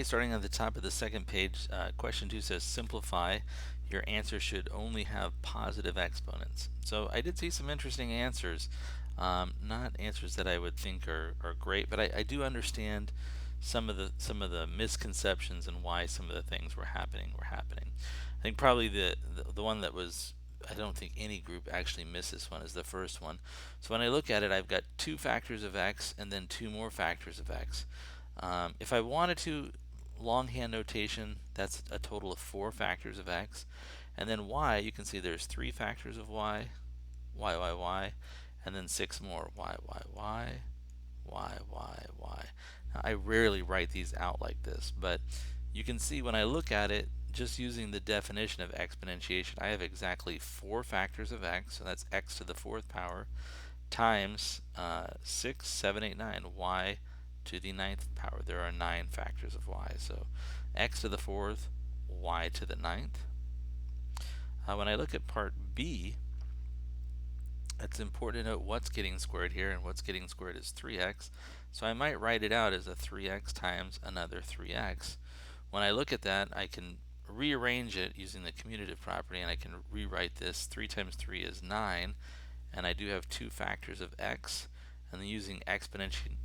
Okay, starting at the top of the second page, question 2 says simplify. Your answer should only have positive exponents. So I did see some interesting answers. Not answers that I would think are great, but I do understand some of the misconceptions and why some of the things were happening. I think probably the one that was, I don't think any group actually missed this one, is the first one. So when I look at it, I've got two factors of x and then two more factors of x. If I wanted to, longhand notation, that's a total of 4 factors of x. And then y, you can see there's 3 factors of y, y, and then 6 more, y. Now, I rarely write these out like this, but you can see when I look at it, just using the definition of exponentiation, I have exactly 4 factors of x, so that's x to the 4th power, times 6, 7, 8, 9, y to the 9th power. There are 9 factors of y. So x to the 4th, y to the 9th. When I look at part B, it's important to note what's getting squared here, and what's getting squared is 3x. So I might write it out as a 3x times another 3x. When I look at that, I can rearrange it using the commutative property, and I can rewrite this. 3 times 3 is 9, and I do have 2 factors of x, and then using exponential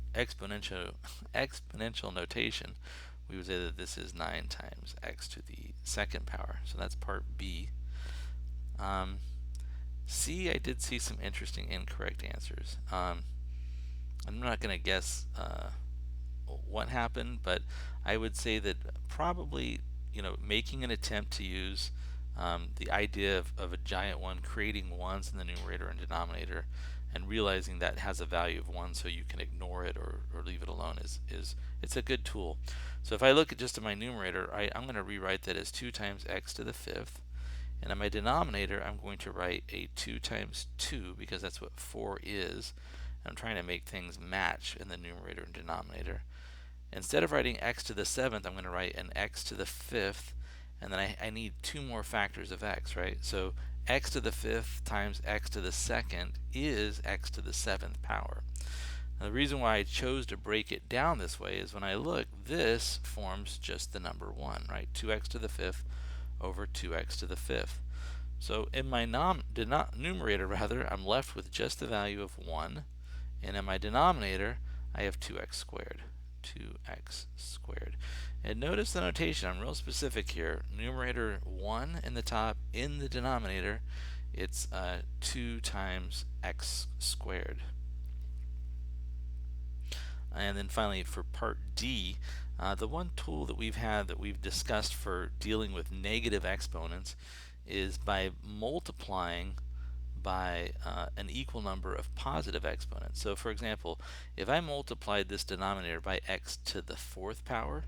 notation, we would say that this is 9 times x to the 2nd power. So that's part B. C, I did see some interesting incorrect answers. I'm not going to guess what happened, but I would say that probably, making an attempt to use the idea of a giant one, creating ones in the numerator and denominator, and realizing that has a value of 1, so you can ignore it or leave it alone, it's a good tool. So if I look at just at my numerator, I'm going to rewrite that as 2 times x to the 5th, and in my denominator I'm going to write a 2 times 2, because that's what 4 is. I'm trying to make things match in the numerator and denominator. Instead of writing x to the 7th, I'm going to write an x to the 5th, and then I need 2 more factors of x, right? So x to the 5th times x to the 2nd is x to the 7th power. Now, the reason why I chose to break it down this way is when I look, this forms just the number 1, right? 2x to the 5th over 2x to the 5th. So in my numerator, I'm left with just the value of 1, and in my denominator, I have 2x squared. 2x squared. And notice the notation, I'm real specific here. Numerator 1 in the top, in the denominator, it's 2 times x squared. And then finally for part D, the one tool that we've discussed for dealing with negative exponents is by multiplying by an equal number of positive exponents. So for example, if I multiplied this denominator by x to the 4th power,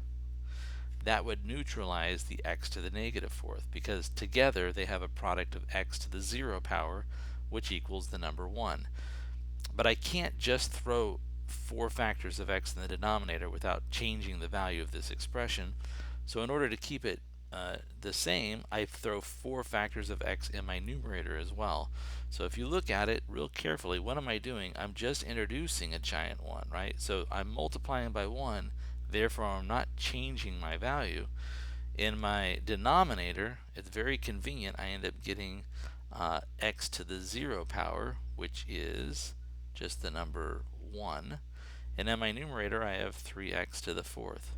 that would neutralize the x to the negative 4th, because together they have a product of x to the 0 power, which equals the number 1. But I can't just throw 4 factors of x in the denominator without changing the value of this expression. So in order to keep it the same, I throw 4 factors of x in my numerator as well. So if you look at it real carefully, what am I doing? I'm just introducing a giant 1, right? So I'm multiplying by 1, therefore I'm not changing my value. In my denominator, it's very convenient, I end up getting x to the 0 power, which is just the number 1. And in my numerator, I have 3x to the 4th.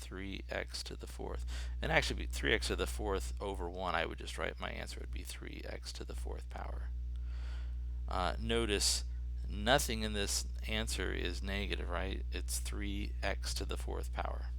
3x to the 4th. And actually, 3x to the 4th over 1, I would just write my answer would be 3x to the 4th power. Notice nothing in this answer is negative, right? It's 3x to the 4th power.